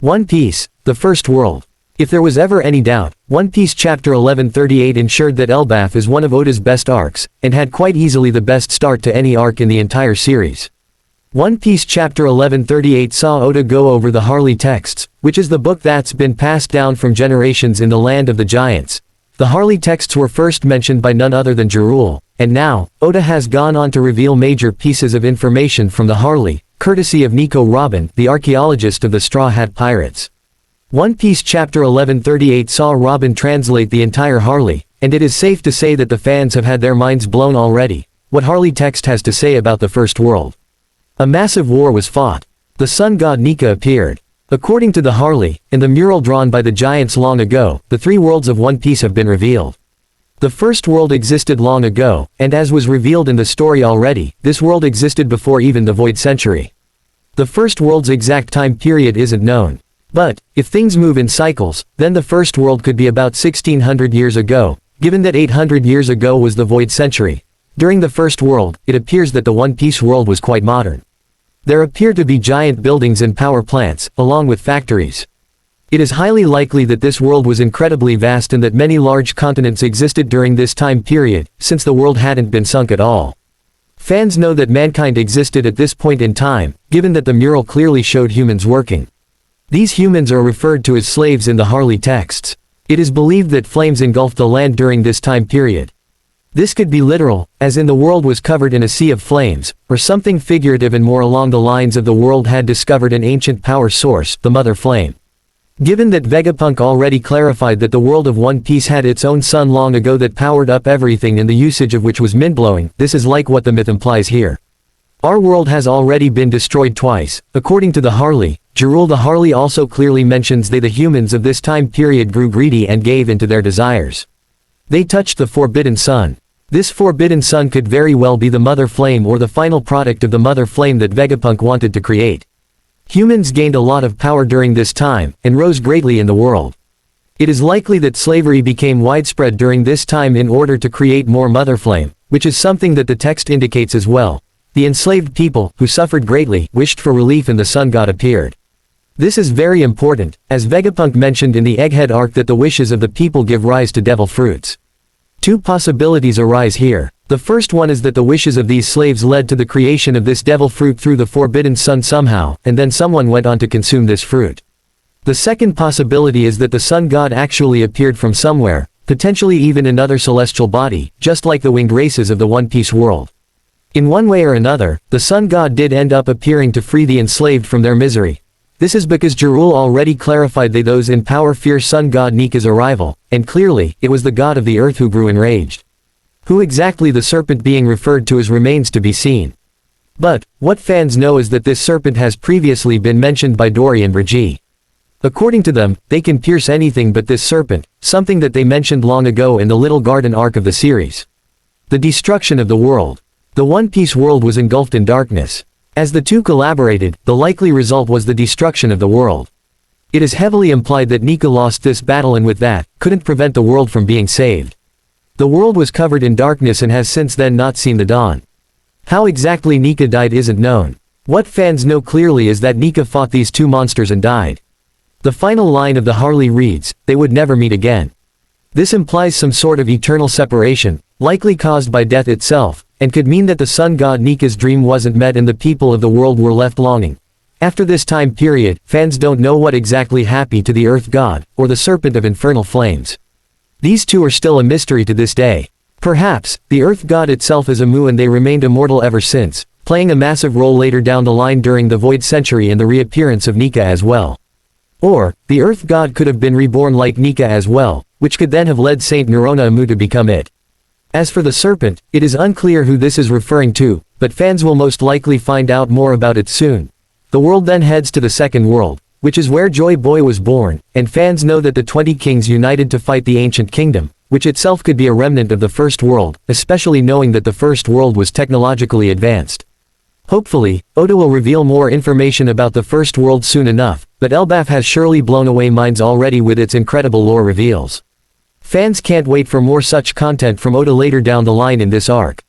One Piece, the First World. If there was ever any doubt, One Piece Chapter 1138 ensured that elbaf is one of Oda's best arcs, and had quite easily the best start to any arc in the entire series. One Piece Chapter 1138 saw Oda go over the Harley texts, which is the book that's been passed down from generations in the land of the giants. The Harley texts were first mentioned by none other than Jirul, and now, Oda has gone on to reveal major pieces of information from the Harley, courtesy of Nico Robin, the archaeologist of the Straw Hat Pirates. One Piece Chapter 1138 saw Robin translate the entire Harley, and it is safe to say that the fans have had their minds blown already. What Harley text has to say about the First World. A massive war was fought. The sun god Nika appeared. According to the Harley, in the mural drawn by the giants long ago, the three worlds of One Piece have been revealed. The first world existed long ago, and as was revealed in the story already, this world existed before even the Void Century. The first world's exact time period isn't known. But, if things move in cycles, then the first world could be about 1600 years ago, given that 800 years ago was the Void Century. During the first world, it appears that the One Piece world was quite modern. There appear to be giant buildings and power plants, along with factories. It is highly likely that this world was incredibly vast and that many large continents existed during this time period, since the world hadn't been sunk at all. Fans know that mankind existed at this point in time, given that the mural clearly showed humans working. These humans are referred to as slaves in the Harley texts. It is believed that flames engulfed the land during this time period. This could be literal, as in the world was covered in a sea of flames, or something figurative and more along the lines of the world had discovered an ancient power source, the Mother Flame. Given that Vegapunk already clarified that the world of One Piece had its own sun long ago that powered up everything and the usage of which was mind-blowing, this is like what the myth implies here. Our world has already been destroyed twice, according to the Harley. Jirul the Harley also clearly mentions the humans of this time period grew greedy and gave into their desires. They touched the Forbidden Sun. This Forbidden Sun could very well be the Mother Flame or the final product of the Mother Flame that Vegapunk wanted to create. Humans gained a lot of power during this time, and rose greatly in the world. It is likely that slavery became widespread during this time in order to create more Mother Flame, which is something that the text indicates as well. The enslaved people, who suffered greatly, wished for relief and the sun god appeared. This is very important, as Vegapunk mentioned in the Egghead arc that the wishes of the people give rise to devil fruits. Two possibilities arise here. The first one is that the wishes of these slaves led to the creation of this devil fruit through the Forbidden Sun somehow, and then someone went on to consume this fruit. The second possibility is that the sun god actually appeared from somewhere, potentially even another celestial body, just like the winged races of the One Piece world. In one way or another, the sun god did end up appearing to free the enslaved from their misery. This is because Jirul already clarified that those in power fear sun god Nika's arrival, and clearly, it was the god of the earth who grew enraged. Who exactly the serpent being referred to as remains to be seen. But, what fans know is that this serpent has previously been mentioned by Dory and Brigitte. According to them, they can pierce anything but this serpent, something that they mentioned long ago in the Little Garden arc of the series. The destruction of the world. The One Piece world was engulfed in darkness. As the two collaborated, the likely result was the destruction of the world. It is heavily implied that Nika lost this battle and with that, couldn't prevent the world from being saved. The world was covered in darkness and has since then not seen the dawn. How exactly Nika died isn't known. What fans know clearly is that Nika fought these two monsters and died. The final line of the Harley reads, "They would never meet again." This implies some sort of eternal separation, likely caused by death itself, and could mean that the sun god Nika's dream wasn't met and the people of the world were left longing. After this time period, fans don't know what exactly happened to the earth god, or the serpent of infernal flames. These two are still a mystery to this day. Perhaps, the earth god itself is a Mu and they remained immortal ever since, playing a massive role later down the line during the Void Century and the reappearance of Nika as well. Or, the earth god could have been reborn like Nika as well, which could then have led Saint Nerona Amu to become it. As for the serpent, it is unclear who this is referring to, but fans will most likely find out more about it soon. The world then heads to the second world, which is where Joy Boy was born, and fans know that the 20 kings united to fight the ancient kingdom, which itself could be a remnant of the first world, especially knowing that the first world was technologically advanced. Hopefully, Oda will reveal more information about the first world soon enough, but elbaf has surely blown away minds already with its incredible lore reveals. Fans can't wait for more such content from Oda later down the line in this arc.